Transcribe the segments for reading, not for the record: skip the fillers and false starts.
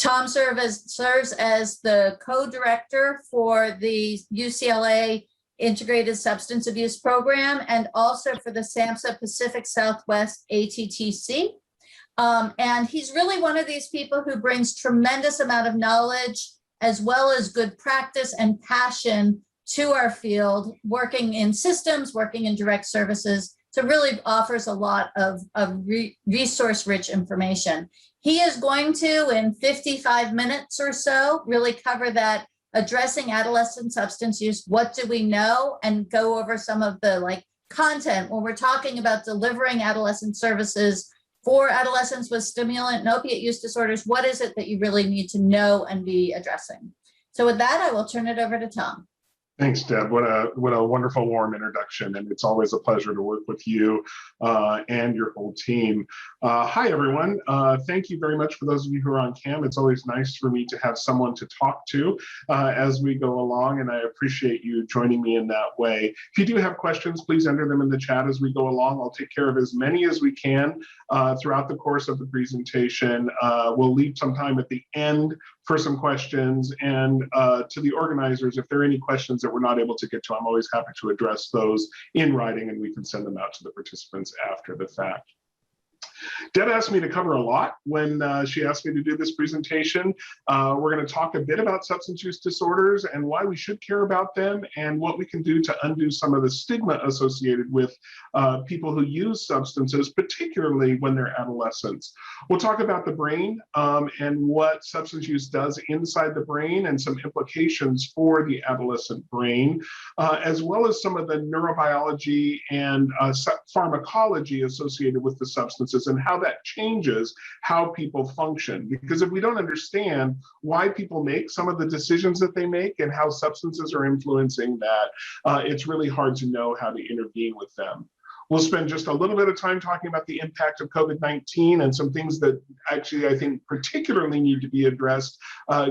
Tom serves as the co-director for the UCLA Integrated Substance Abuse Program and also for the SAMHSA Pacific Southwest ATTC. And he's really one of these people who brings tremendous amount of knowledge as well as good practice and passion to our field, working in systems, working in direct services. So really offers a lot of resource-rich information. He is going to, in 55 minutes or so, really cover that addressing adolescent substance use. What do we know? And go over some of the content when we're talking about delivering adolescent services for adolescents with stimulant and opiate use disorders. What is it that you really need to know and be addressing? So with that, I will turn it over to Tom. Thanks, Deb. What a wonderful, warm introduction, and it's always a pleasure to work with you and your whole team. Hi, everyone. Thank you very much for those of you who are on cam. It's always nice for me to have someone to talk to as we go along, and I appreciate you joining me in that way. If you do have questions, please enter them in the chat as we go along. I'll take care of as many as we can throughout the course of the presentation. We'll leave some time at the end for some questions, and to the organizers, if there are any questions that we're not able to get to, I'm always happy to address those in writing, and we can send them out to the participants after the fact. Deb asked me to cover a lot when she asked me to do this presentation. We're going to talk a bit about substance use disorders and why we should care about them and what we can do to undo some of the stigma associated with people who use substances, particularly when they're adolescents. We'll talk about the brain and what substance use does inside the brain and some implications for the adolescent brain, as well as some of the neurobiology and pharmacology associated with the substances and how that changes how people function. Because if we don't understand why people make some of the decisions that they make and how substances are influencing that, it's really hard to know how to intervene with them. We'll spend just a little bit of time talking about the impact of COVID-19 and some things that actually I think particularly need to be addressed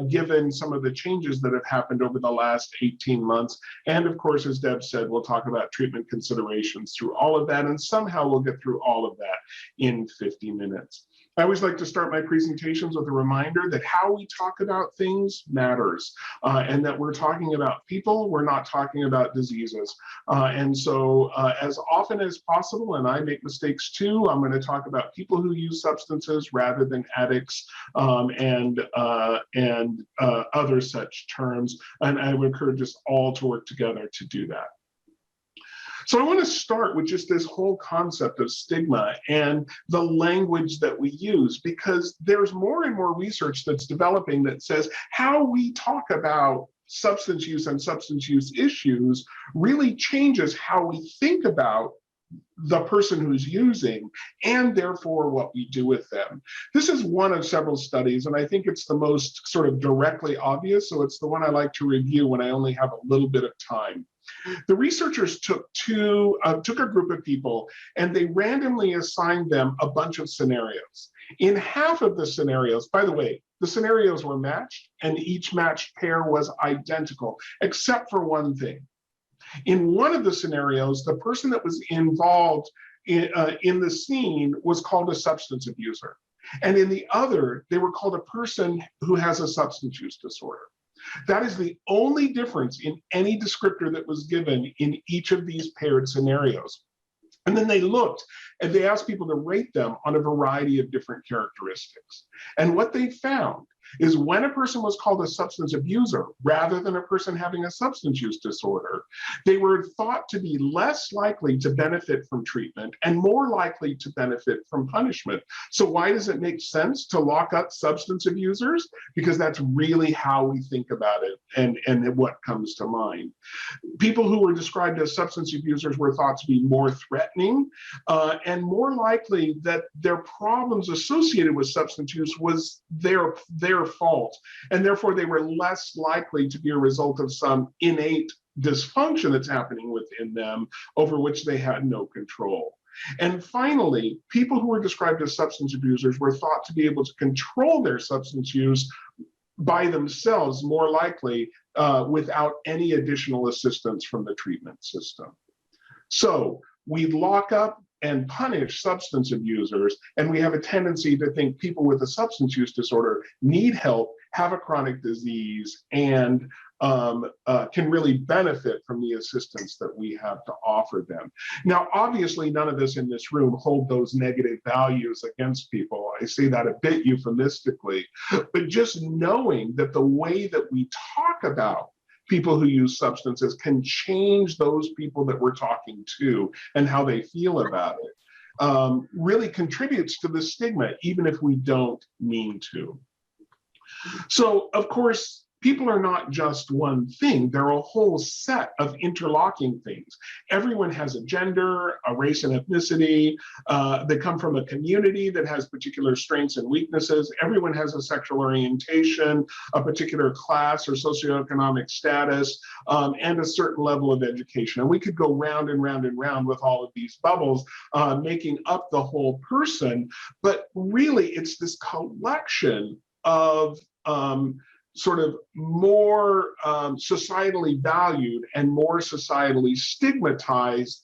given some of the changes that have happened over the last 18 months. And of course, as Deb said, we'll talk about treatment considerations through all of that, and somehow we'll get through all of that in 50 minutes. I always like to start my presentations with a reminder that how we talk about things matters, and that we're talking about people, we're not talking about diseases. And so as often as possible, and I make mistakes too, I'm going to talk about people who use substances rather than addicts and other such terms. And I would encourage us all to work together to do that. So I want to start with just this whole concept of stigma and the language that we use, because there's more and more research that's developing that says how we talk about substance use and substance use issues really changes how we think about the person who's using and therefore what we do with them. This is one of several studies, and I think it's the most sort of directly obvious, so it's the one I like to review when I only have a little bit of time. The researchers took a group of people and they randomly assigned them a bunch of scenarios. In half of the scenarios, by the way, the scenarios were matched and each matched pair was identical, except for one thing. In one of the scenarios, the person that was involved in the scene was called a substance abuser. And in the other, they were called a person who has a substance use disorder. That is the only difference in any descriptor that was given in each of these paired scenarios. And then they looked and they asked people to rate them on a variety of different characteristics. And what they found is when a person was called a substance abuser rather than a person having a substance use disorder, they were thought to be less likely to benefit from treatment and more likely to benefit from punishment. So why does it make sense to lock up substance abusers? Because that's really how we think about it and what comes to mind. People who were described as substance abusers were thought to be more threatening and more likely that their problems associated with substance use was their fault, and therefore they were less likely to be a result of some innate dysfunction that's happening within them over which they had no control. And finally, people who were described as substance abusers were thought to be able to control their substance use by themselves, more likely without any additional assistance from the treatment system. So we lock up and punish substance abusers. And we have a tendency to think people with a substance use disorder need help, have a chronic disease, and can really benefit from the assistance that we have to offer them. Now, obviously, none of us in this room hold those negative values against people. I say that a bit euphemistically, but just knowing that the way that we talk about people who use substances can change those people that we're talking to and how they feel about it really contributes to the stigma, even if we don't mean to. So, of course, people are not just one thing. They're a whole set of interlocking things. Everyone has a gender, a race and ethnicity. They come from a community that has particular strengths and weaknesses. Everyone has a sexual orientation, a particular class or socioeconomic status, and a certain level of education. And we could go round and round and round with all of these bubbles, making up the whole person. But really, it's this collection of sort of more societally valued and more societally stigmatized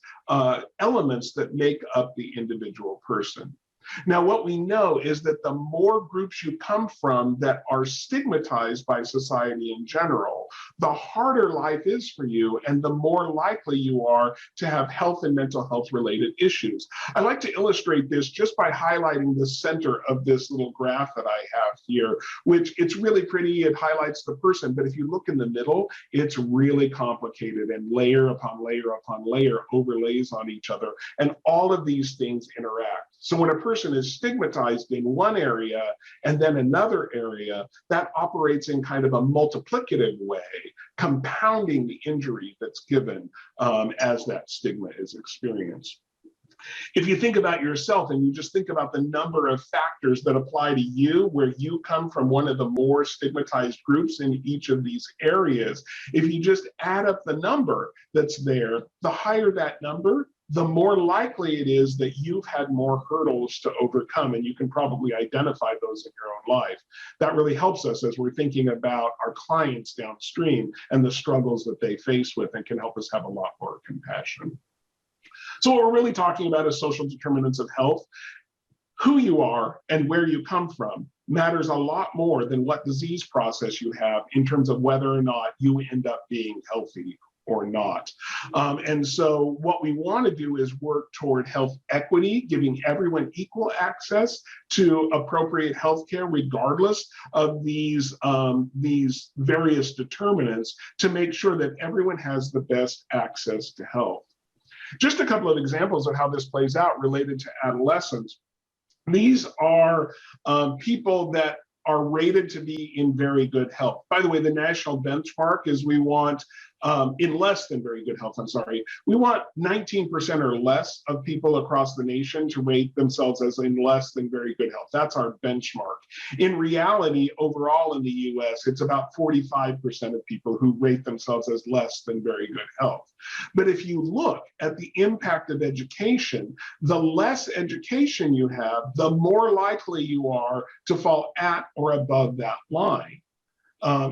elements that make up the individual person. Now, what we know is that the more groups you come from that are stigmatized by society in general, the harder life is for you and the more likely you are to have health and mental health related issues. I like to illustrate this just by highlighting the center of this little graph that I have here, which it's really pretty. It highlights the person, but if you look in the middle, it's really complicated and layer upon layer upon layer overlays on each other. And all of these things interact. So when a person is stigmatized in one area and then another area, that operates in kind of a multiplicative way, compounding the injury that's given as that stigma is experienced. If you think about yourself and you just think about the number of factors that apply to you, where you come from one of the more stigmatized groups in each of these areas, if you just add up the number that's there, the higher that number, the more likely it is that you've had more hurdles to overcome, and you can probably identify those in your own life. That really helps us as we're thinking about our clients downstream and the struggles that they face with, and can help us have a lot more compassion. So what we're really talking about is social determinants of health. Who you are and where you come from matters a lot more than what disease process you have in terms of whether or not you end up being healthy or not. And so what we want to do is work toward health equity, giving everyone equal access to appropriate health care, regardless of these various determinants, to make sure that everyone has the best access to health. Just a couple of examples of how this plays out related to adolescents. These are people that are rated to be in very good health. By the way, the national benchmark is we want in less than very good health, we want 19% or less of people across the nation to rate themselves as in less than very good health. That's our benchmark. In reality, overall in the US, it's about 45% of people who rate themselves as less than very good health. But if you look at the impact of education, the less education you have, the more likely you are to fall at or above that line.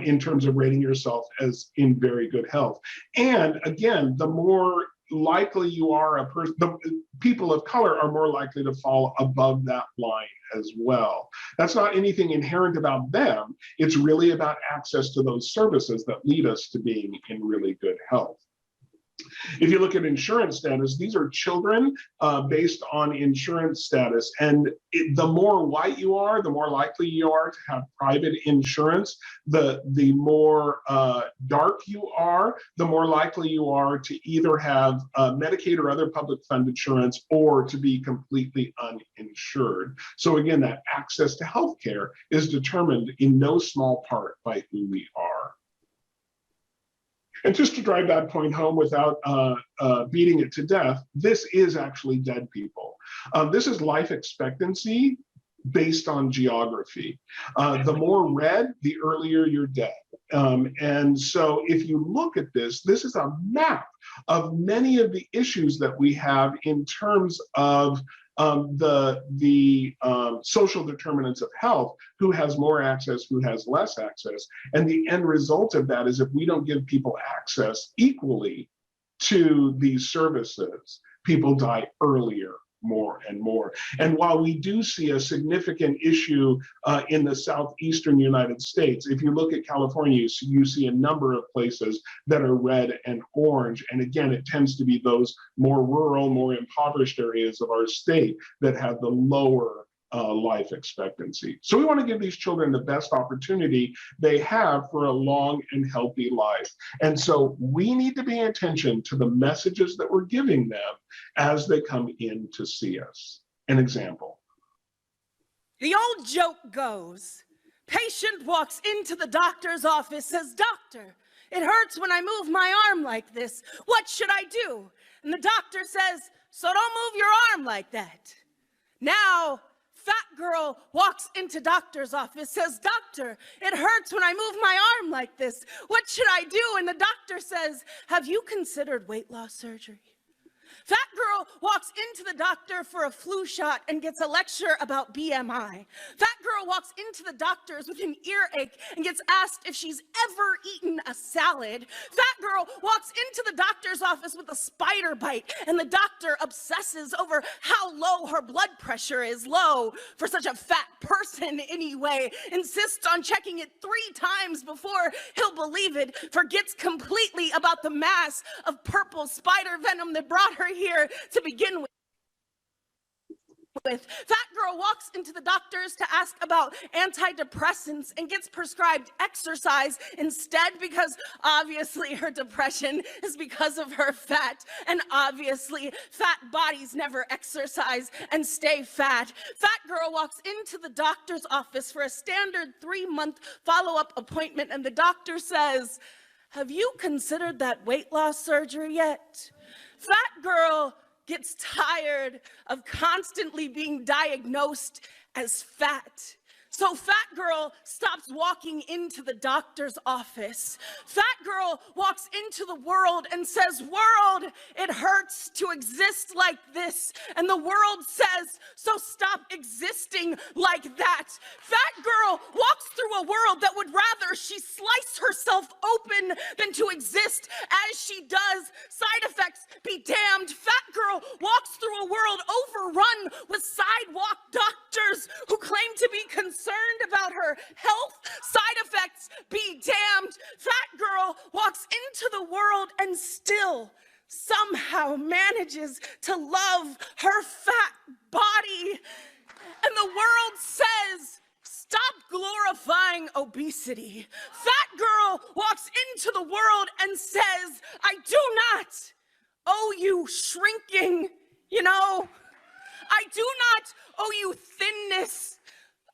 In terms of rating yourself as in very good health. And again, the more likely you are the people of color are more likely to fall above that line as well. That's not anything inherent about them. It's really about access to those services that lead us to being in really good health. If you look at insurance status, these are children based on insurance status. And the more white you are, the more likely you are to have private insurance. The more dark you are, the more likely you are to either have Medicaid or other public fund insurance, or to be completely uninsured. So again, that access to healthcare is determined in no small part by who we are. And just to drive that point home without beating it to death, this is actually dead people. This is life expectancy based on geography. The more red, the earlier you're dead. And so if you look at this, this is a map of many of the issues that we have in terms of the social determinants of health, who has more access, who has less access. And the end result of that is if we don't give people access equally to these services, people die earlier more and more. And while we do see a significant issue in the southeastern United States, if you look at California, you see a number of places that are red and orange. And again, it tends to be those more rural, more impoverished areas of our state that have the lower life expectancy. So we want to give these children the best opportunity they have for a long and healthy life. And so we need to pay attention to the messages that we're giving them as they come in to see us. An example. The old joke goes, patient walks into the doctor's office, says, "Doctor, it hurts when I move my arm like this. What should I do?" And the doctor says, "So don't move your arm like that." Now, fat girl walks into doctor's office, says, "Doctor, it hurts when I move my arm like this. What should I do?" And the doctor says, "Have you considered weight loss surgery?" Fat girl walks into the doctor for a flu shot and gets a lecture about BMI. Fat girl walks into the doctor's with an earache and gets asked if she's ever eaten a salad. Fat girl walks into the doctor's office with a spider bite, and the doctor obsesses over how low her blood pressure is. Low for such a fat person anyway. Insists on checking it 3 times before he'll believe it. Forgets completely about the mass of purple spider venom that brought her here to begin with. Fat girl walks into the doctor's to ask about antidepressants and gets prescribed exercise instead, because obviously her depression is because of her fat, and obviously fat bodies never exercise and stay fat. Fat girl walks into the doctor's office for a standard 3-month follow-up appointment, and the doctor says, "Have you considered that weight loss surgery yet?" Fat girl gets tired of constantly being diagnosed as fat. So fat girl stops walking into the doctor's office. Fat girl walks into the world and says, "World, it hurts to exist like this." And the world says, "So stop existing like that." Fat girl walks through a world that would rather she slice herself open than to exist as she does. Side effects be damned. Fat girl walks through a world overrun with sidewalk doctors who claim to be concerned about her health. Side effects be damned. Fat girl walks into the world and still somehow manages to love her fat body. And the world says, "Stop glorifying obesity." Fat girl walks into the world and says, "I do not owe you shrinking, I do not owe you thinness,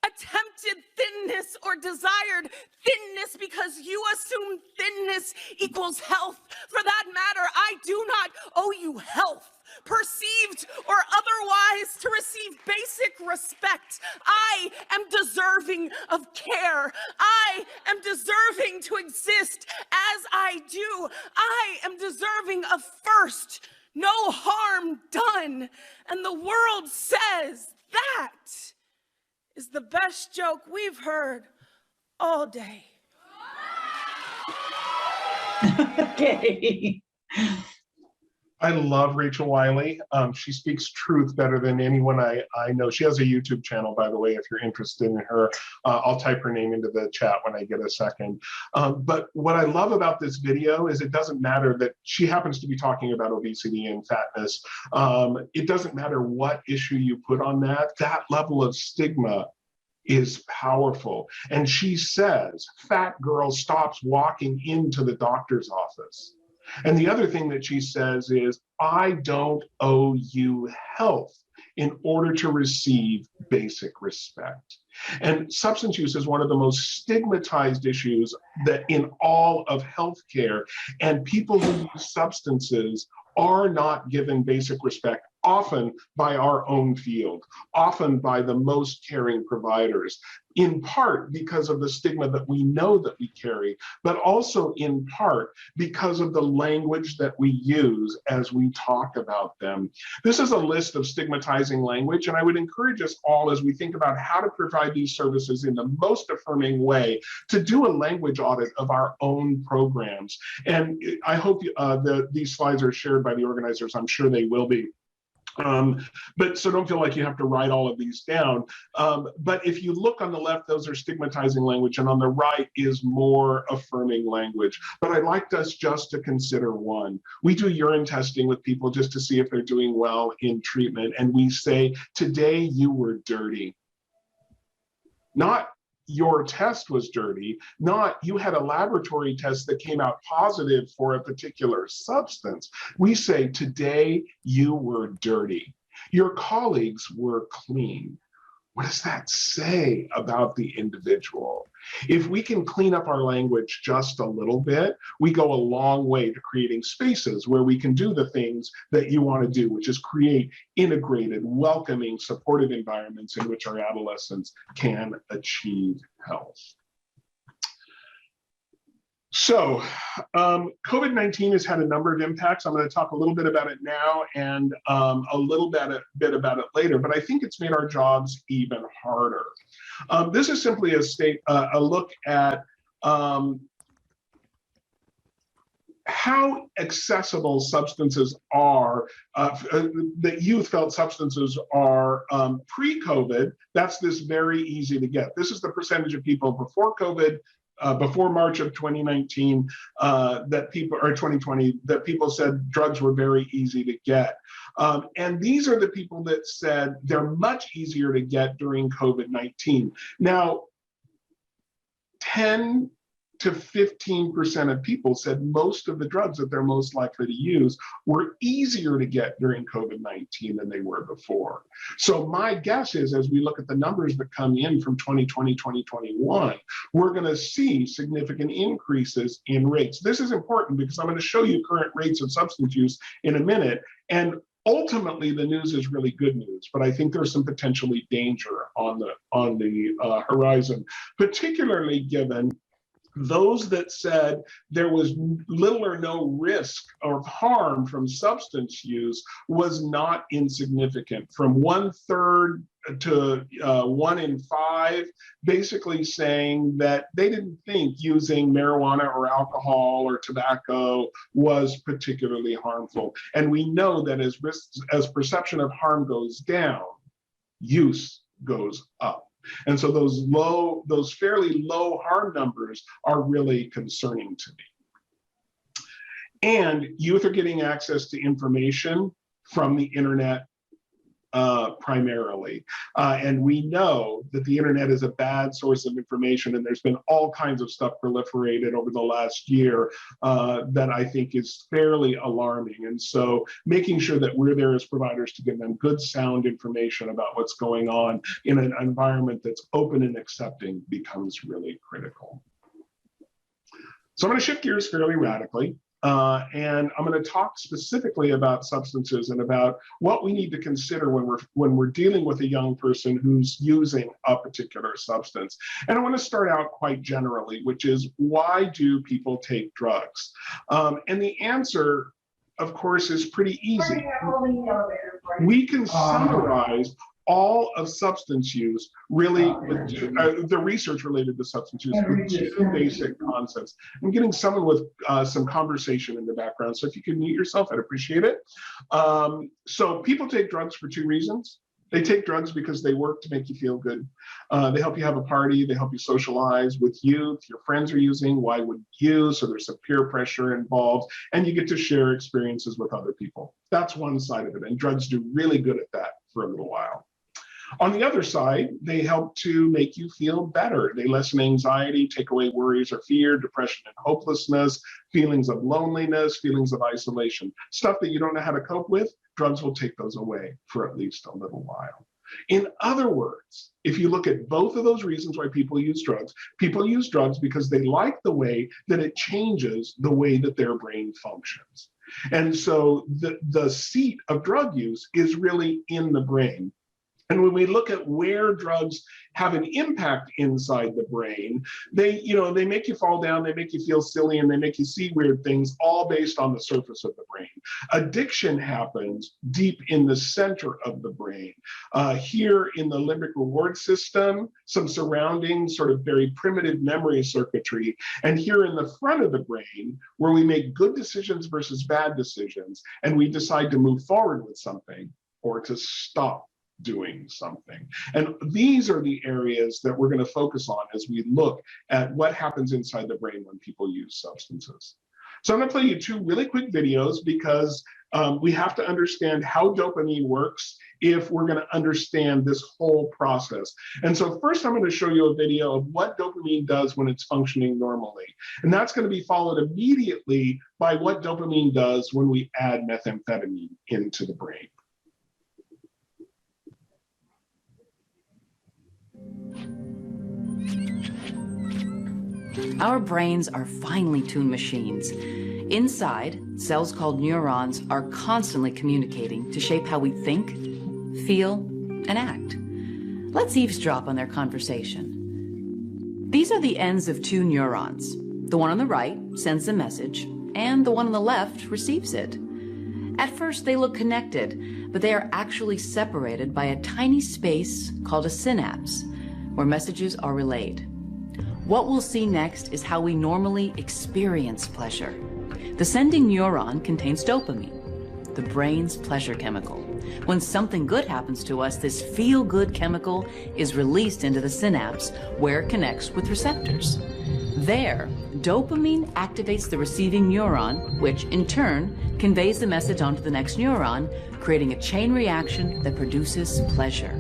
attempted thinness or desired thinness, because you assume thinness equals health. For that matter, I do not owe you health, perceived or otherwise, to receive basic respect. I am deserving of care. I am deserving to exist as I do. I am deserving of first, no harm done." And the world says that is the best joke we've heard all day. Okay. I love Rachel Wiley. She speaks truth better than anyone I know. She has a YouTube channel, by the way, if you're interested in her. I'll type her name into the chat when I get a second. But what I love about this video is it doesn't matter that she happens to be talking about obesity and fatness. It doesn't matter what issue you put on that. That level of stigma is powerful. And she says, fat girl stops walking into the doctor's office. And the other thing that she says is, I don't owe you health in order to receive basic respect. And substance use is one of the most stigmatized issues that in all of healthcare, and people who use substances are not given basic respect, often by our own field, often by the most caring providers, in part because of the stigma that we know that we carry, but also in part because of the language that we use as we talk about them. This is a list of stigmatizing language, and I would encourage us all, as we think about how to provide these services in the most affirming way, to do a language audit of our own programs. And I hope these slides are shared by the organizers. I'm sure they will be. But so don't feel like you have to write all of these down. But if you look on the left, those are stigmatizing language, and on the right is more affirming language. But I'd like us just to consider one. We do urine testing with people just to see if they're doing well in treatment, and we say, today you were dirty. Not your test was dirty, not you had a laboratory test that came out positive for a particular substance. We say, today you were dirty. Your colleagues were clean. What does that say about the individual? If we can clean up our language just a little bit, we go a long way to creating spaces where we can do the things that you want to do, which is create integrated, welcoming, supportive environments in which our adolescents can achieve health. So COVID-19 has had a number of impacts. I'm going to talk a little bit about it now and a little bit about it later, but I think it's made our jobs even harder. This is simply a look at how accessible substances are, that youth felt substances are pre-COVID. That's this very easy to get. This is the percentage of people before COVID, before March of 2019, that people, or 2020, that people said drugs were very easy to get. And these are the people that said they're much easier to get during COVID-19. Now, 10 to 15% of people said most of the drugs that they're most likely to use were easier to get during COVID-19 than they were before. So my guess is, as we look at the numbers that come in from 2020, 2021, we're going to see significant increases in rates. This is important because I'm going to show you current rates of substance use in a minute. And ultimately, the news is really good news, but I think there's some potentially danger on the horizon, particularly given those that said there was little or no risk of harm from substance use was not insignificant. From 1/3 to 1 in 5, basically saying that they didn't think using marijuana or alcohol or tobacco was particularly harmful. And we know that as perception of harm goes down, use goes up. And so those fairly low harm numbers are really concerning to me. And youth are getting access to information from the internet primarily. And we know that the internet is a bad source of information, and there's been all kinds of stuff proliferated over the last year that I think is fairly alarming. And so making sure that we're there as providers to give them good, sound information about what's going on in an environment that's open and accepting becomes really critical. So I'm going to shift gears fairly radically. And I'm going to talk specifically about substances and about what we need to consider when we're dealing with a young person who's using a particular substance. And I want to start out quite generally, which is, why do people take drugs? And the answer, of course, is pretty easy. We can summarize all of substance use, really, the research related to substance use, with 2 basic concepts. I'm getting someone with some conversation in the background, so if you can mute yourself, I'd appreciate it. So people take drugs for 2 reasons. They take drugs because they work to make you feel good. They help you have a party, they help you socialize with youth, your friends are using, why would you? So there's some peer pressure involved, and you get to share experiences with other people. That's one side of it, and drugs do really good at that for a little while. On the other side, they help to make you feel better. They lessen anxiety, take away worries or fear, depression and hopelessness, feelings of loneliness, feelings of isolation. Stuff that you don't know how to cope with, drugs will take those away for at least a little while. In other words, if you look at both of those reasons why people use drugs because they like the way that it changes the way that their brain functions. And so the seat of drug use is really in the brain. And when we look at where drugs have an impact inside the brain, they make you fall down, they make you feel silly, and they make you see weird things, all based on the surface of the brain. Addiction happens deep in the center of the brain. Here in the limbic reward system, some surrounding sort of very primitive memory circuitry, and here in the front of the brain, where we make good decisions versus bad decisions, and we decide to move forward with something, or to stop doing something. And these are the areas that we're going to focus on as we look at what happens inside the brain when people use substances. So I'm going to play you two really quick videos because we have to understand how dopamine works if we're going to understand this whole process. And so first I'm going to show you a video of what dopamine does when it's functioning normally. And that's going to be followed immediately by what dopamine does when we add methamphetamine into the brain. Our brains are finely tuned machines. Inside, cells called neurons are constantly communicating to shape how we think, feel, and act. Let's eavesdrop on their conversation. These are the ends of two neurons. The one on the right sends a message, and the one on the left receives it. At first, they look connected, but they are actually separated by a tiny space called a synapse, where messages are relayed. What we'll see next is how we normally experience pleasure. The sending neuron contains dopamine, the brain's pleasure chemical. When something good happens to us, this feel-good chemical is released into the synapse where it connects with receptors. There, dopamine activates the receiving neuron, which in turn conveys the message onto the next neuron, creating a chain reaction that produces pleasure.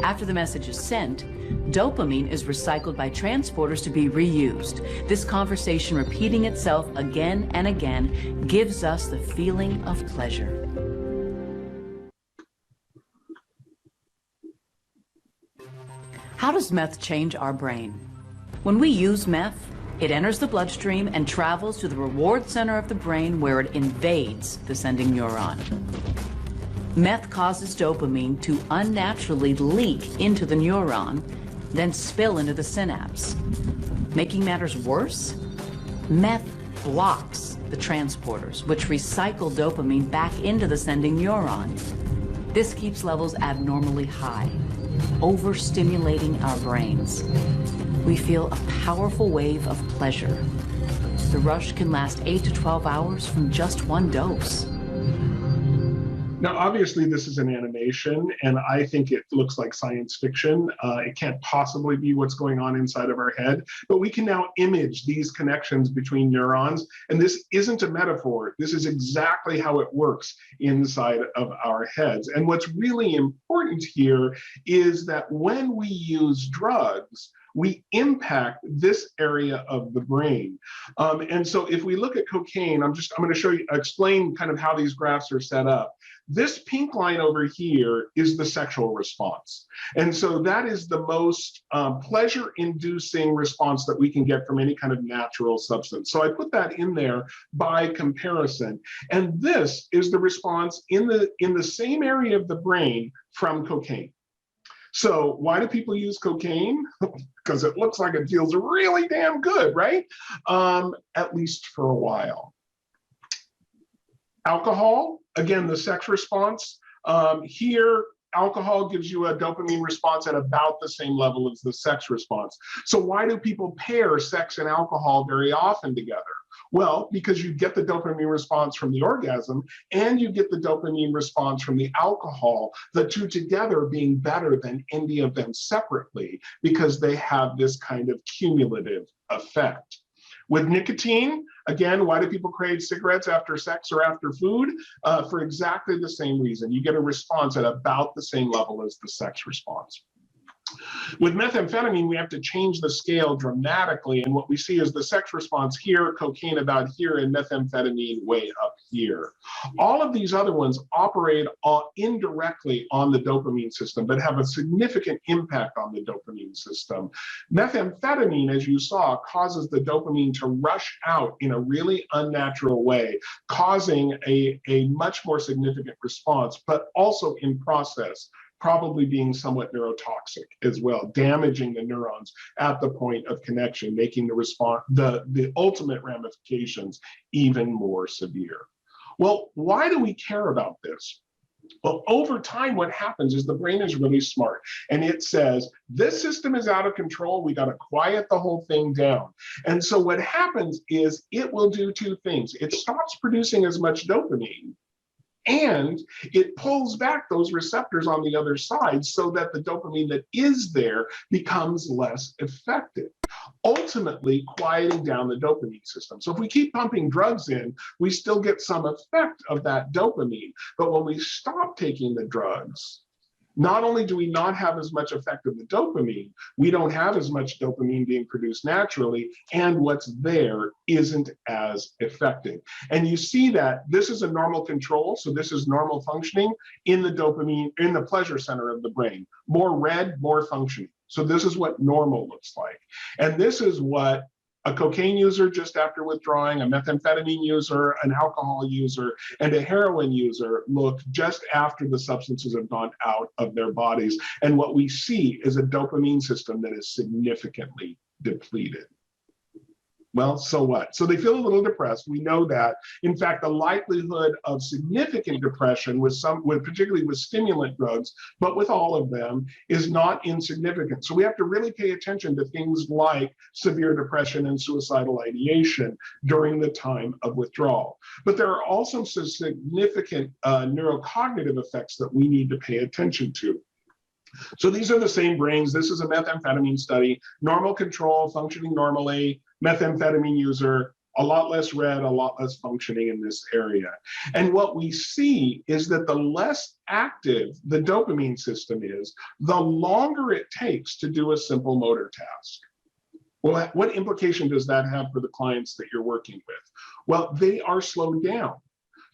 After the message is sent, dopamine is recycled by transporters to be reused. This conversation repeating itself again and again gives us the feeling of pleasure. How does meth change our brain? When we use meth, it enters the bloodstream and travels to the reward center of the brain where it invades the sending neuron. Meth causes dopamine to unnaturally leak into the neuron, then spill into the synapse. Making matters worse, meth blocks the transporters, which recycle dopamine back into the sending neuron. This keeps levels abnormally high, overstimulating our brains. We feel a powerful wave of pleasure. The rush can last 8 to 12 hours from just one dose. Now, obviously, this is an animation, and I think it looks like science fiction. It can't possibly be what's going on inside of our head, but we can now image these connections between neurons, and this isn't a metaphor. This is exactly how it works inside of our heads. And what's really important here is that when we use drugs, we impact this area of the brain. And so if we look at cocaine, I'm going to explain kind of how these graphs are set up. This pink line over here is the sexual response. And so that is the most pleasure-inducing response that we can get from any kind of natural substance. So I put that in there by comparison. And this is the response in the same area of the brain from cocaine. So why do people use cocaine? Because it looks like it feels really damn good, right? At least for a while. Alcohol, again, the sex response. Here, alcohol gives you a dopamine response at about the same level as the sex response. So why do people pair sex and alcohol very often together? Well, because you get the dopamine response from the orgasm and you get the dopamine response from the alcohol, the two together being better than any of them separately because they have this kind of cumulative effect. With nicotine, again, why do people crave cigarettes after sex or after food? For exactly the same reason. You get a response at about the same level as the sex response. With methamphetamine, we have to change the scale dramatically, and what we see is the sex response here, cocaine about here, and methamphetamine way up here. All of these other ones operate indirectly on the dopamine system, but have a significant impact on the dopamine system. Methamphetamine, as you saw, causes the dopamine to rush out in a really unnatural way, causing a much more significant response, but also in process, probably being somewhat neurotoxic as well, damaging the neurons at the point of connection, making the response, the ultimate ramifications even more severe. Well, why do we care about this? Well, over time, what happens is the brain is really smart and it says, this system is out of control. We got to quiet the whole thing down. And so what happens is it will do two things. It stops producing as much dopamine, And it pulls back those receptors on the other side so that the dopamine that is there becomes less effective, ultimately quieting down the dopamine system. So if we keep pumping drugs in, we still get some effect of that dopamine. But when we stop taking the drugs, not only do we not have as much effect of the dopamine, we don't have as much dopamine being produced naturally, and what's there isn't as effective. And you see that this is a normal control, so this is normal functioning in the dopamine, in the pleasure center of the brain. More red, more functioning. So this is what normal looks like. And this is what a cocaine user just after withdrawing, a methamphetamine user, an alcohol user, and a heroin user look just after the substances have gone out of their bodies. And what we see is a dopamine system that is significantly depleted. Well, so what? So they feel a little depressed. We know that. In fact, the likelihood of significant depression particularly with stimulant drugs, but with all of them, is not insignificant. So we have to really pay attention to things like severe depression and suicidal ideation during the time of withdrawal. But there are also some significant neurocognitive effects that we need to pay attention to. So these are the same brains. This is a methamphetamine study, normal control, functioning normally, methamphetamine user, a lot less red, a lot less functioning in this area. And what we see is that the less active the dopamine system is, the longer it takes to do a simple motor task. Well, what implication does that have for the clients that you're working with? Well, they are slowed down.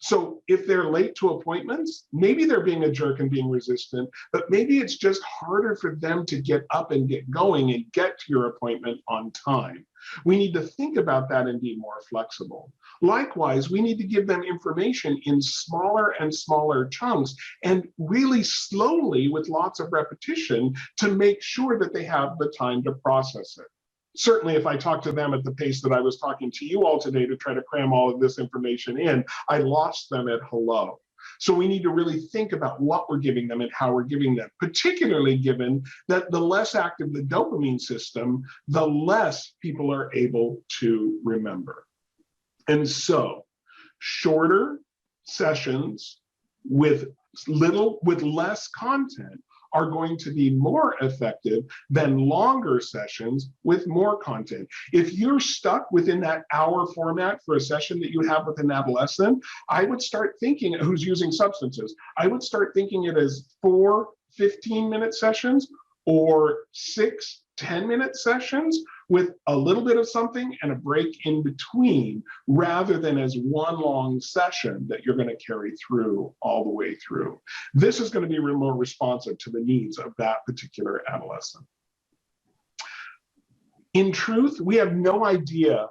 So if they're late to appointments, maybe they're being a jerk and being resistant, but maybe it's just harder for them to get up and get going and get to your appointment on time. We need to think about that and be more flexible. Likewise, we need to give them information in smaller and smaller chunks and really slowly with lots of repetition to make sure that they have the time to process it. Certainly, if I talk to them at the pace that I was talking to you all today to try to cram all of this information in, I lost them at hello. So we need to really think about what we're giving them and how we're giving them, particularly given that the less active the dopamine system, the less people are able to remember. And so shorter sessions with less content are going to be more effective than longer sessions with more content. If you're stuck within that hour format for a session that you have with an adolescent, I would start thinking, who's using substances, I would start thinking it as 4 15-minute sessions or 6 10-minute sessions with a little bit of something and a break in between, rather than as one long session that you're going to carry through all the way through. This is going to be more responsive to the needs of that particular adolescent. In truth, we have no idea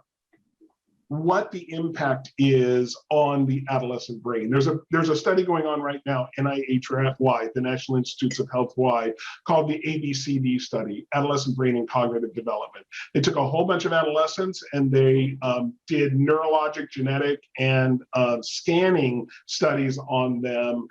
what the impact is on the adolescent brain. There's a study going on right now, NIH-wide, the National Institutes of Health-wide, called the ABCD study, Adolescent Brain and Cognitive Development. They took a whole bunch of adolescents and they did neurologic, genetic, and scanning studies on them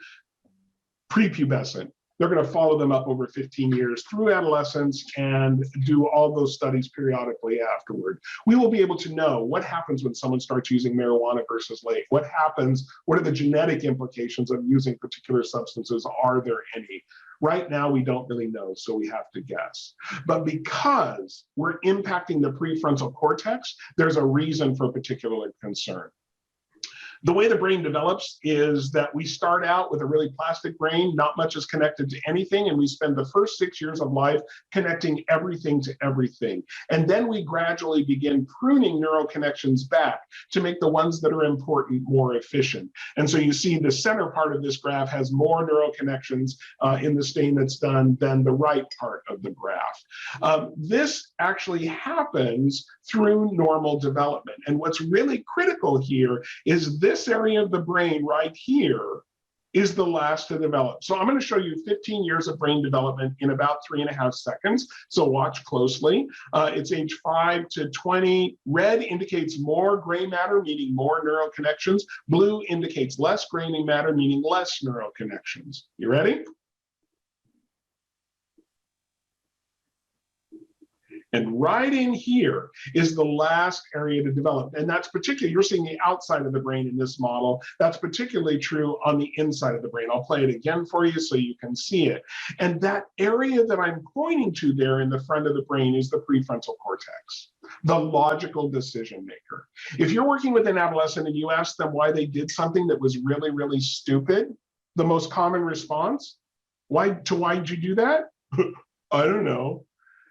prepubescent. They're going to follow them up over 15 years through adolescence and do all those studies periodically afterward. We will be able to know what happens when someone starts using marijuana versus late. What happens? What are the genetic implications of using particular substances? Are there any? Right now, we don't really know, so we have to guess. But because we're impacting the prefrontal cortex, there's a reason for particular concern. The way the brain develops is that we start out with a really plastic brain, not much is connected to anything, and we spend the first 6 years of life connecting everything to everything. And then we gradually begin pruning neural connections back to make the ones that are important more efficient. And so you see the center part of this graph has more neural connections in the stain that's done than the right part of the graph. This actually happens through normal development. And what's really critical here is this area of the brain right here is the last to develop. So I'm going to show you 15 years of brain development in about 3.5 seconds. So watch closely. It's age 5 to 20. Red indicates more gray matter, meaning more neural connections. Blue indicates less gray matter, meaning less neural connections. You ready? And right in here is the last area to develop. And that's particularly, you're seeing the outside of the brain in this model. That's particularly true on the inside of the brain. I'll play it again for you so you can see it. And that area that I'm pointing to there in the front of the brain is the prefrontal cortex, the logical decision maker. If you're working with an adolescent and you ask them why they did something that was really, really stupid, the most common response, why'd you do that? I don't know.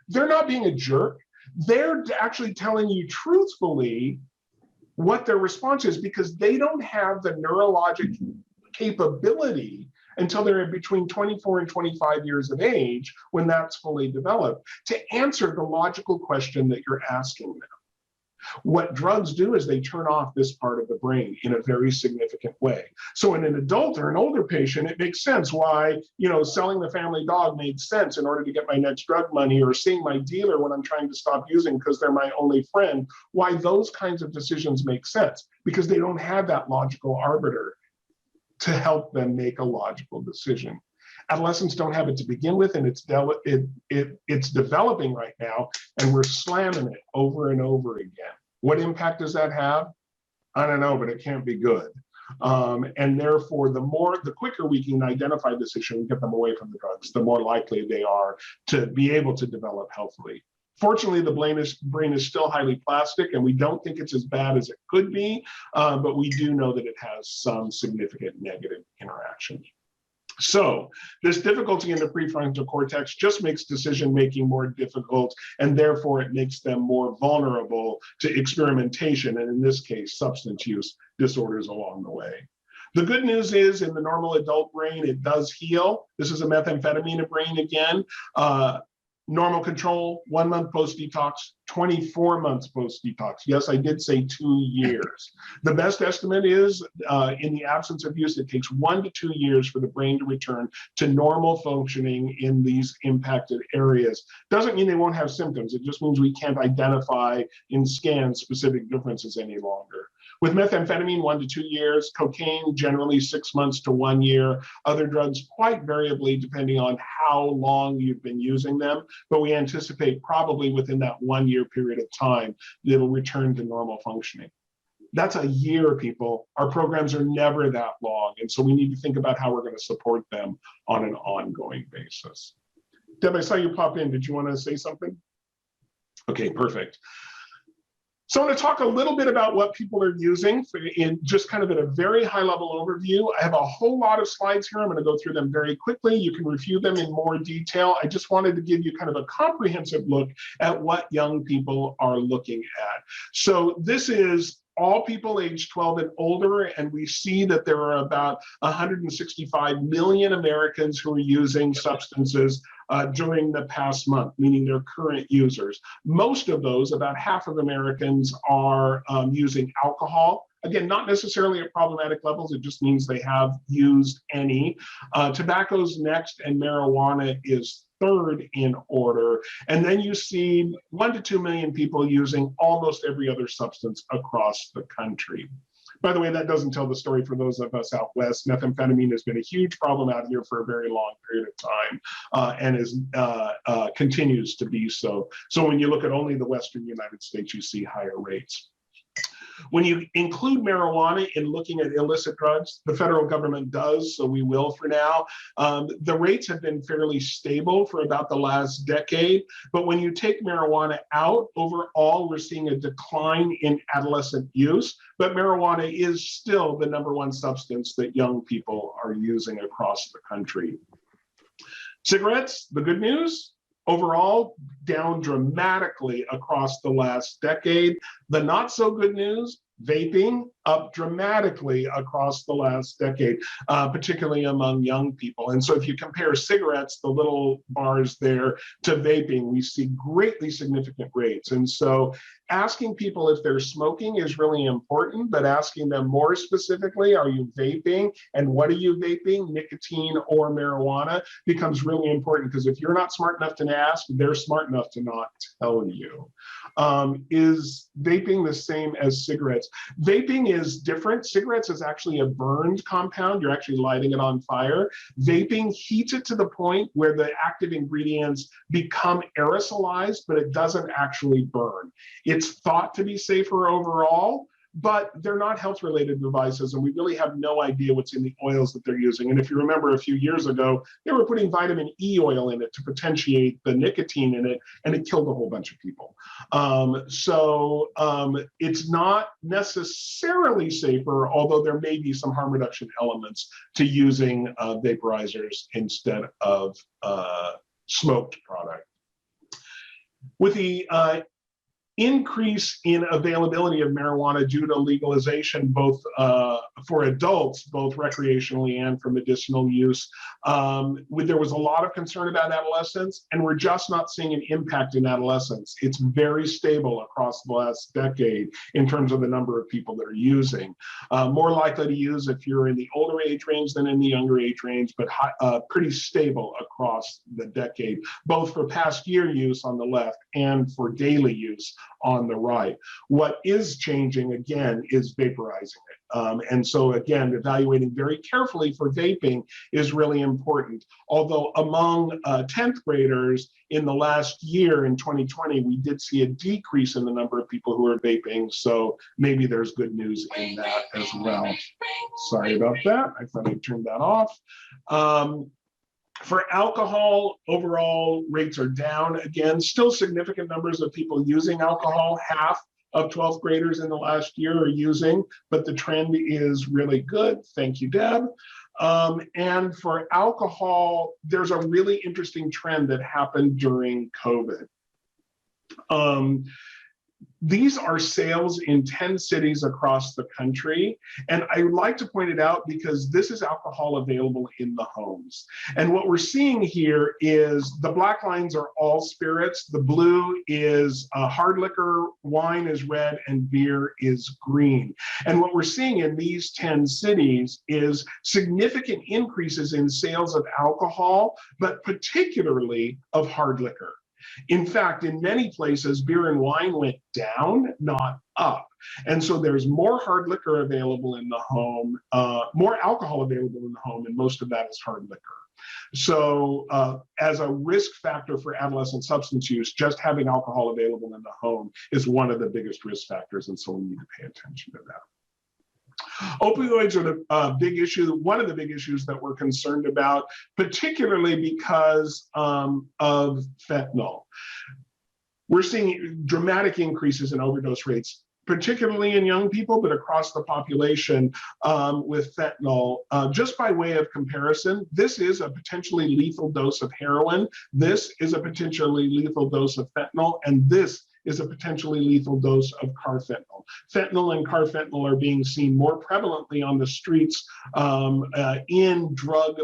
They're not being a jerk. They're actually telling you truthfully what their response is, because they don't have the neurologic capability until they're between 24 and 25 years of age, when that's fully developed, to answer the logical question that you're asking them. What drugs do is they turn off this part of the brain in a very significant way. So in an adult or an older patient, it makes sense why, selling the family dog made sense in order to get my next drug money, or seeing my dealer when I'm trying to stop using because they're my only friend. Why those kinds of decisions make sense, because they don't have that logical arbiter to help them make a logical decision. Adolescents don't have it to begin with, and it's developing right now, and we're slamming it over and over again. What impact does that have? I don't know, but it can't be good. And therefore, the quicker we can identify this issue and get them away from the drugs, the more likely they are to be able to develop healthily. Fortunately, the brain is still highly plastic, and we don't think it's as bad as it could be, but we do know that it has some significant negative interactions. So this difficulty in the prefrontal cortex just makes decision-making more difficult, and therefore it makes them more vulnerable to experimentation, and in this case, substance use disorders along the way. The good news is, in the normal adult brain, it does heal. This is a methamphetamine brain again. Normal control, 1 month post-detox, 24 months post-detox. Yes, I did say 2 years. The best estimate is, in the absence of use, it takes 1 to 2 years for the brain to return to normal functioning in these impacted areas. Doesn't mean they won't have symptoms. It just means we can't identify in scans specific differences any longer. With methamphetamine, 1 to 2 years, cocaine, generally 6 months to 1 year, other drugs quite variably depending on how long you've been using them, but we anticipate probably within that 1 year period of time, it'll return to normal functioning. That's a year, people. Our programs are never that long, and so we need to think about how we're going to support them on an ongoing basis. Deb, I saw you pop in. Did you want to say something? Okay, perfect. So I want to talk a little bit about what people are using in just kind of at a very high level overview. I have a whole lot of slides here. I'm going to go through them very quickly. You can review them in more detail. I just wanted to give you kind of a comprehensive look at what young people are looking at. So this is all people age 12 and older, and we see that there are about 165 million Americans who are using substances during the past month, meaning they're current users. Most of those, about half of Americans, are using alcohol. Again, not necessarily at problematic levels, it just means they have used any. Tobacco's next, and marijuana is third in order. And then you see 1 to 2 million people using almost every other substance across the country. By the way, that doesn't tell the story for those of us out west. Methamphetamine has been a huge problem out here for a very long period of time, and continues to be so. So when you look at only the Western United States, you see higher rates. When you include marijuana in looking at illicit drugs, the federal government does, so we will for now. The rates have been fairly stable for about the last decade, but when you take marijuana out, overall, we're seeing a decline in adolescent use, but marijuana is still the #1 substance that young people are using across the country. Cigarettes, the good news, overall, down dramatically across the last decade. The not so good news, vaping, up dramatically across the last decade, particularly among young people. And so if you compare cigarettes, the little bars there, to vaping, we see greatly significant rates. And so asking people if they're smoking is really important, but asking them more specifically, are you vaping and what are you vaping, nicotine or marijuana, becomes really important, because if you're not smart enough to ask, they're smart enough to not tell you. Is vaping vaping the same as cigarettes? Vaping is different. Cigarettes is actually a burned compound. You're actually lighting it on fire. Vaping heats it to the point where the active ingredients become aerosolized, but it doesn't actually burn. It's thought to be safer overall, but they're not health-related devices, and we really have no idea what's in the oils that they're using. And if you remember a few years ago, they were putting vitamin E oil in it to potentiate the nicotine in it, and it killed a whole bunch of people. It's not necessarily safer, although there may be some harm reduction elements to using vaporizers instead of smoked product. With the increase in availability of marijuana due to legalization, both for adults, both recreationally and for medicinal use, there was a lot of concern about adolescents, and we're just not seeing an impact in adolescents. It's very stable across the last decade in terms of the number of people that are using. More likely to use if you're in the older age range than in the younger age range, but pretty stable across the decade, both for past year use on the left and for daily use on the right. What is changing again is vaporizing it. And so again, evaluating very carefully for vaping is really important. Although among 10th graders in the last year in 2020, we did see a decrease in the number of people who are vaping. So maybe there's good news in that as well. Sorry about that. I thought I'd turned that off. For alcohol, overall rates are down. Again, still significant numbers of people using alcohol. Half of 12th graders in the last year are using, but the trend is really good. Thank you, Deb. And for alcohol, there's a really interesting trend that happened during COVID. These are sales in 10 cities across the country. And I would like to point it out because this is alcohol available in the homes. And what we're seeing here is the black lines are all spirits. The blue is hard liquor, wine is red, and beer is green. And what we're seeing in these 10 cities is significant increases in sales of alcohol, but particularly of hard liquor. In fact, in many places, beer and wine went down, not up. And so there's more hard liquor available in the home, more alcohol available in the home, and most of that is hard liquor. So as a risk factor for adolescent substance use, just having alcohol available in the home is one of the biggest risk factors, and so we need to pay attention to that. Opioids are the big issue, one of the big issues that we're concerned about, particularly because of fentanyl. We're seeing dramatic increases in overdose rates, particularly in young people, but across the population with fentanyl. Just by way of comparison, this is a potentially lethal dose of heroin, this is a potentially lethal dose of fentanyl, and this is a potentially lethal dose of carfentanil. Fentanyl and carfentanil are being seen more prevalently on the streets in drugs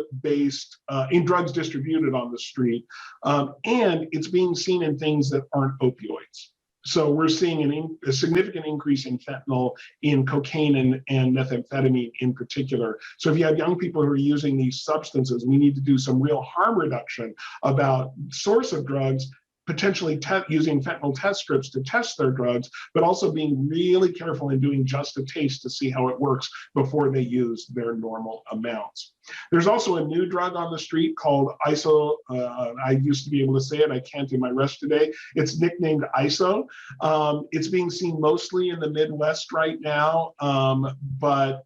distributed on the street, and it's being seen in things that aren't opioids. So we're seeing a significant increase in fentanyl in cocaine and methamphetamine in particular. So if you have young people who are using these substances, we need to do some real harm reduction about source of drugs, potentially using fentanyl test strips to test their drugs, but also being really careful in doing just a taste to see how it works before they use their normal amounts. There's also a new drug on the street called ISO. I used to be able to say it, I can't in my rest today. It's nicknamed ISO. It's being seen mostly in the Midwest right now, but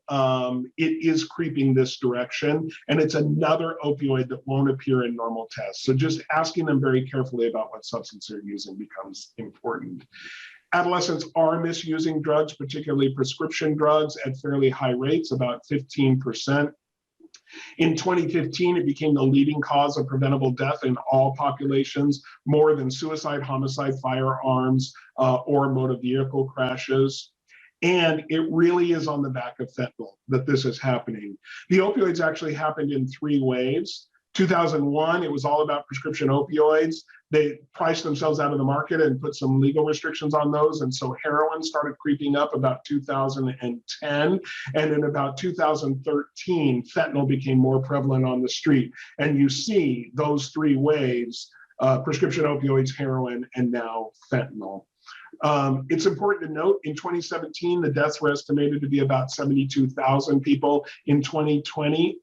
it is creeping this direction, and it's another opioid that won't appear in normal tests. So just asking them very carefully about what substance they're using becomes important. Adolescents are misusing drugs, particularly prescription drugs, at fairly high rates, about 15%. In 2015, it became the leading cause of preventable death in all populations, more than suicide, homicide, firearms, or motor vehicle crashes. And it really is on the back of fentanyl that this is happening. The opioids actually happened in 3 waves. 2001, it was all about prescription opioids. They priced themselves out of the market and put some legal restrictions on those. And so heroin started creeping up about 2010. And in about 2013, fentanyl became more prevalent on the street. And you see those 3 waves, prescription opioids, heroin, and now fentanyl. It's important to note in 2017, the deaths were estimated to be about 72,000 people. In 2020,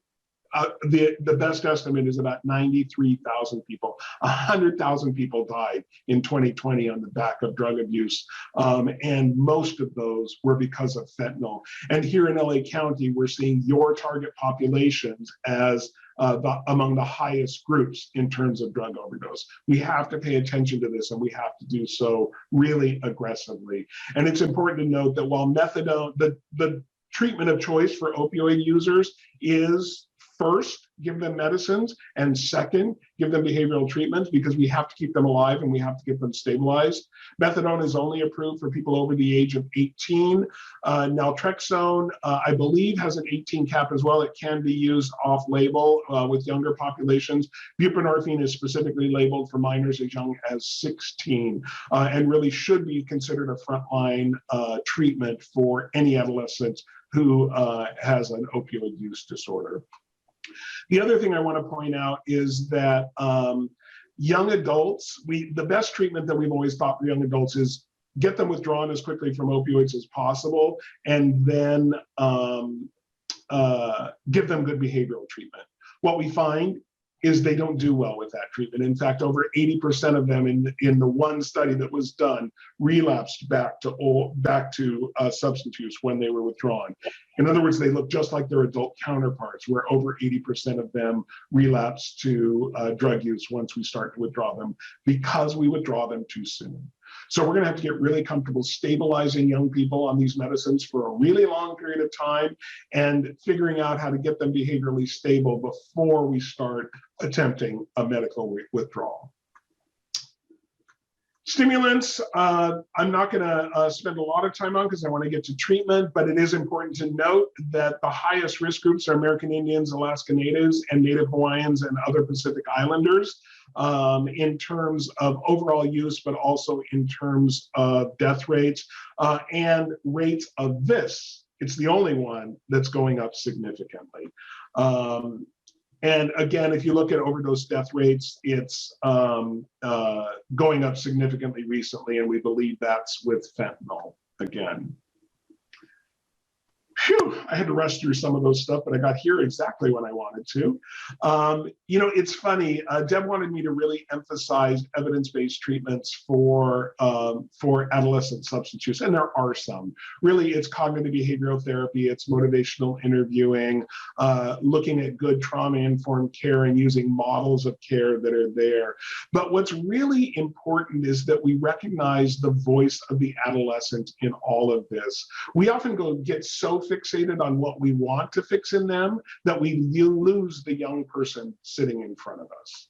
the best estimate is about 93,000 people. 100,000 people died in 2020 on the back of drug abuse. And most of those were because of fentanyl. And here in LA County, we're seeing your target populations as among the highest groups in terms of drug overdose. We have to pay attention to this, and we have to do so really aggressively. And it's important to note that while methadone, the treatment of choice for opioid users is first, give them medicines, and second, give them behavioral treatments, because we have to keep them alive and we have to get them stabilized. Methadone is only approved for people over the age of 18. Naltrexone, I believe, has an 18 cap as well. It can be used off-label with younger populations. Buprenorphine is specifically labeled for minors as young as 16 and really should be considered a frontline treatment for any adolescent who has an opioid use disorder. The other thing I want to point out is that young adults, the best treatment that we've always thought for young adults is get them withdrawn as quickly from opioids as possible, and then give them good behavioral treatment. What we find is they don't do well with that treatment. In fact, over 80% of them in the one study that was done relapsed back to substance use when they were withdrawn. In other words, they look just like their adult counterparts, where over 80% of them relapse to drug use once we start to withdraw them, because we withdraw them too soon. So we're going to have to get really comfortable stabilizing young people on these medicines for a really long period of time and figuring out how to get them behaviorally stable before we start attempting a medical withdrawal. Stimulants, I'm not going to spend a lot of time on because I want to get to treatment, but it is important to note that the highest risk groups are American Indians, Alaska Natives, and Native Hawaiians and other Pacific Islanders in terms of overall use, but also in terms of death rates and rates of this. It's the only one that's going up significantly. And again, if you look at overdose death rates, it's going up significantly recently, and we believe that's with fentanyl again. Phew, I had to rush through some of those stuff, but I got here exactly when I wanted to. You know, it's funny, Deb wanted me to really emphasize evidence-based treatments for adolescent substance use, and there are some. Really, it's cognitive behavioral therapy, it's motivational interviewing, looking at good trauma-informed care and using models of care that are there. But what's really important is that we recognize the voice of the adolescent in all of this. We often get so fixated on what we want to fix in them that we lose the young person sitting in front of us.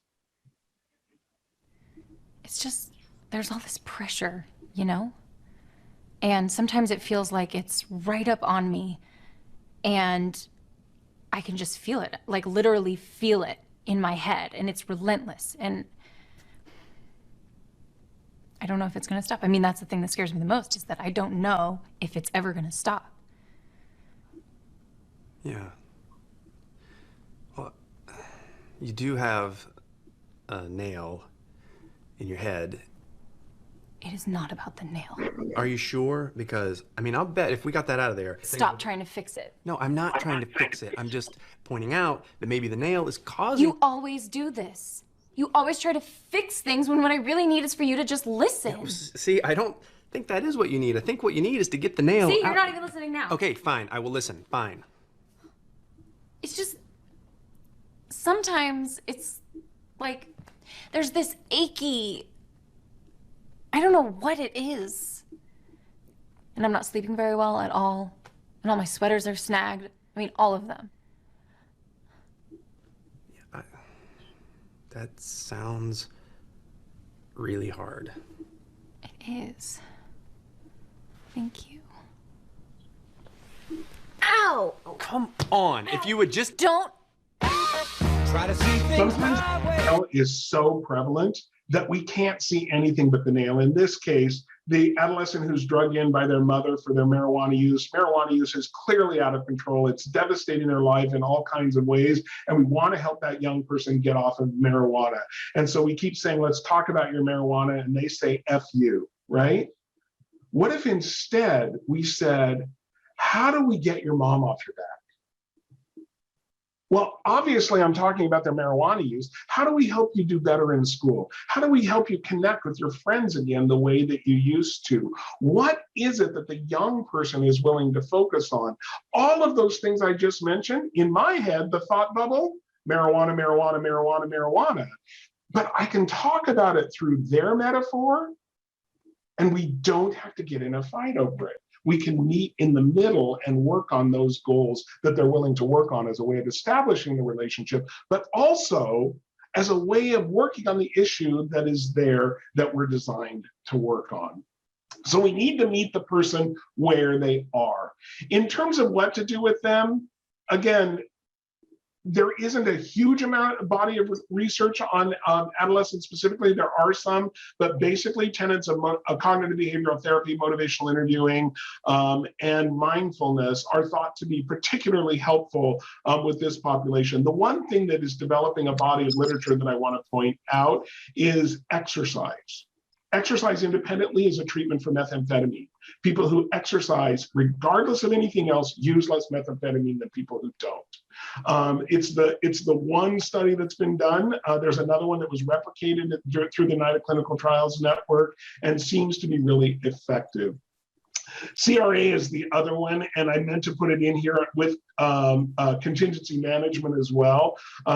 It's just, there's all this pressure, you know? And sometimes it feels like it's right up on me and I can just feel it, like literally feel it in my head, and it's relentless. And I don't know if it's gonna stop. I mean, that's the thing that scares me the most, is that I don't know if it's ever gonna stop. Yeah. Well, you do have a nail in your head. It is not about the nail. Are you sure? Because, I mean, I'll bet if we got that out of there... Stop trying to fix it. No, I'm not trying to fix it. I'm just pointing out that maybe the nail is causing... You always do this. You always try to fix things when what I really need is for you to just listen. Yeah, see, I don't think that is what you need. I think what you need is to get the nail See, out. you're not even listening now. Okay, fine. I will listen. Fine. It's just, sometimes it's like, there's this achy, I don't know what it is. And I'm not sleeping very well at all. And all my sweaters are snagged. I mean, all of them. Yeah, that sounds really hard. It is. Thank you. Ow! Oh, come on. If you would just... Don't. Try to see things Sometimes my the way. nail is so prevalent that we can't see anything but the nail. In this case, the adolescent who's drugged in by their mother for their marijuana use is clearly out of control. It's devastating their life in all kinds of ways. And we want to help that young person get off of marijuana. And so we keep saying, let's talk about your marijuana. And they say, F you, right? What if instead we said, how do we get your mom off your back? Well, obviously, I'm talking about their marijuana use. How do we help you do better in school? How do we help you connect with your friends again the way that you used to? What is it that the young person is willing to focus on? All of those things I just mentioned, in my head, the thought bubble, marijuana, marijuana, marijuana, marijuana. But I can talk about it through their metaphor, and we don't have to get in a fight over it. We can meet in the middle and work on those goals that they're willing to work on as a way of establishing the relationship, but also as a way of working on the issue that is there that we're designed to work on. So we need to meet the person where they are. In terms of what to do with them, again, there isn't a huge body of research on adolescents specifically. There are some, but basically tenets of cognitive behavioral therapy, motivational interviewing, and mindfulness are thought to be particularly helpful with this population. The one thing that is developing a body of literature that I want to point out is exercise. Exercise independently is a treatment for methamphetamine. People who exercise, regardless of anything else, use less methamphetamine than people who don't. It's the one study that's been done. There's another one that was replicated through the United Clinical Trials Network and seems to be really effective. CRA is the other one, and I meant to put it in here with contingency management as well.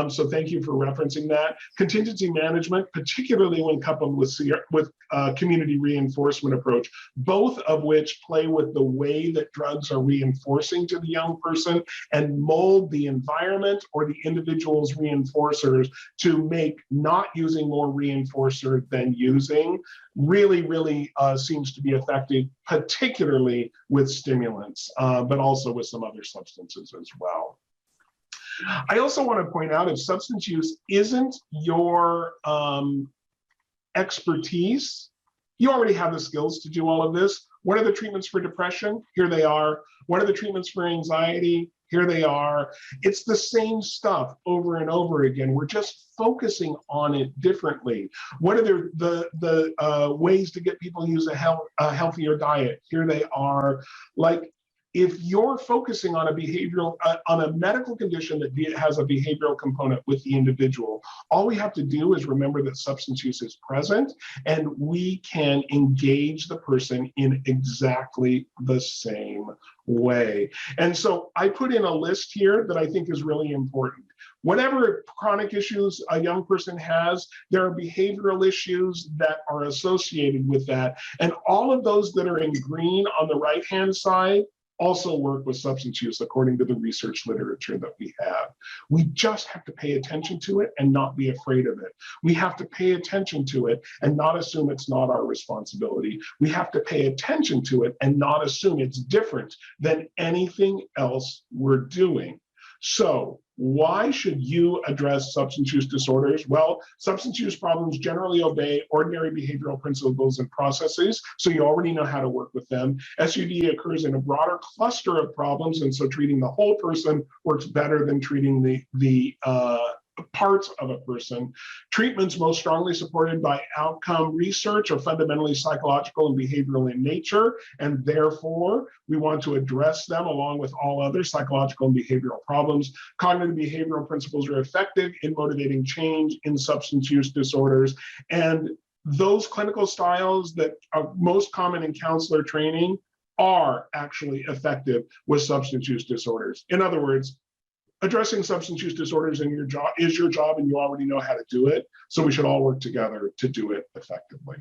So thank you for referencing that. Contingency management, particularly when coupled with community reinforcement approach, both of which play with the way that drugs are reinforcing to the young person and mold the environment or the individual's reinforcers to make not using more reinforcer than using, really seems to be effective, particularly with stimulants, but also with some other substances as well. I also want to point out, if substance use isn't your expertise, you already have the skills to do all of this. What are the treatments for depression? Here they are. What are the treatments for anxiety? Here they are. It's the same stuff over and over again. We're just focusing on it differently. What are the ways to get people to use a healthier diet? Here they are. Like, if you're focusing on a medical condition that has a behavioral component with the individual, all we have to do is remember that substance use is present, and we can engage the person in exactly the same way. And so I put in a list here that I think is really important. Whatever chronic issues a young person has, there are behavioral issues that are associated with that. And all of those that are in green on the right-hand side also work with substance use according to the research literature that we have. We just have to pay attention to it and not be afraid of it. We have to pay attention to it and not assume it's not our responsibility. We have to pay attention to it and not assume it's different than anything else we're doing. So why should you address substance use disorders? Well, substance use problems generally obey ordinary behavioral principles and processes, so you already know how to work with them. SUD occurs in a broader cluster of problems, and so treating the whole person works better than treating the parts of a person. Treatments most strongly supported by outcome research are fundamentally psychological and behavioral in nature, and therefore we want to address them along with all other psychological and behavioral problems. Cognitive behavioral principles are effective in motivating change in substance use disorders, and those clinical styles that are most common in counselor training are actually effective with substance use disorders. In other words, addressing substance use disorders in your job is your job, and you already know how to do it. So we should all work together to do it effectively.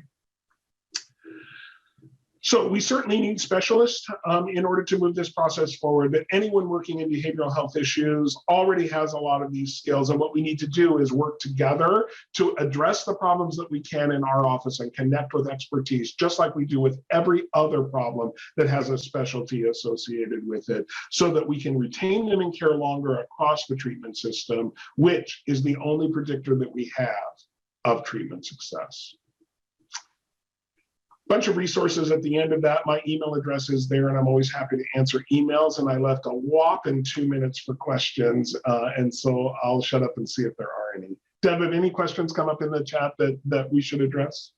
So we certainly need specialists in order to move this process forward, but anyone working in behavioral health issues already has a lot of these skills. And what we need to do is work together to address the problems that we can in our office and connect with expertise, just like we do with every other problem that has a specialty associated with it, so that we can retain them in care longer across the treatment system, which is the only predictor that we have of treatment success. Bunch of resources at the end of that. My email address is there, and I'm always happy to answer emails. And I left a whopping 2 minutes for questions, and so I'll shut up and see if there are any. Deb, have any questions come up in the chat that we should address?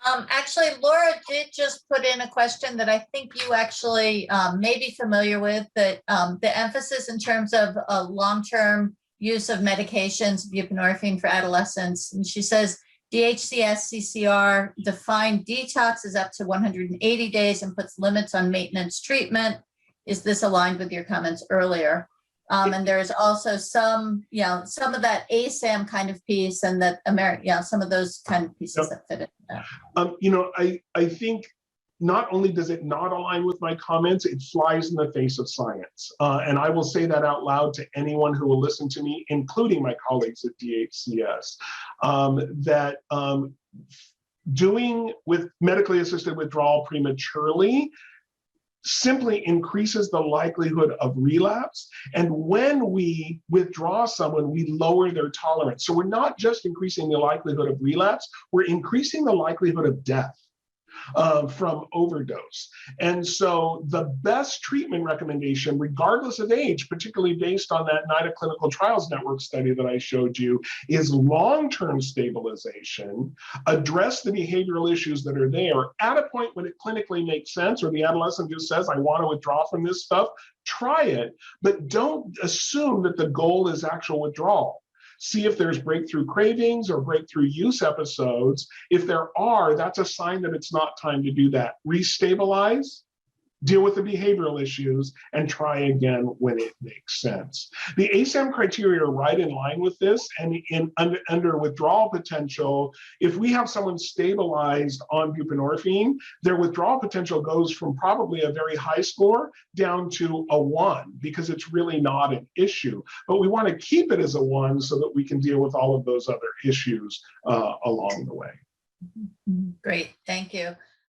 Actually, Laura did just put in a question that I think you actually may be familiar with, that the emphasis in terms of long-term use of medications, buprenorphine for adolescents. And she says, DHCS CCR defined detox as up to 180 days and puts limits on maintenance treatment. Is this aligned with your comments earlier? And there's also some of that ASAM kind of piece, and that some of those kind of pieces that fit in there. I think not only does it not align with my comments, it flies in the face of science. And I will say that out loud to anyone who will listen to me, including my colleagues at DHCS, that doing with medically assisted withdrawal prematurely simply increases the likelihood of relapse. And when we withdraw someone, we lower their tolerance. So we're not just increasing the likelihood of relapse, we're increasing the likelihood of death from overdose. And so the best treatment recommendation, regardless of age, particularly based on that NIDA Clinical Trials Network study that I showed you, is long-term stabilization, address the behavioral issues that are there at a point when it clinically makes sense, or the adolescent just says, I want to withdraw from this stuff, try it, but don't assume that the goal is actual withdrawal. See if there's breakthrough cravings or breakthrough use episodes. If there are, that's a sign that it's not time to do that. Restabilize, deal with the behavioral issues, and try again when it makes sense. The ASAM criteria are right in line with this, and under withdrawal potential, if we have someone stabilized on buprenorphine, their withdrawal potential goes from probably a very high score down to a 1, because it's really not an issue. But we want to keep it as a 1 so that we can deal with all of those other issues along the way. Great, thank you.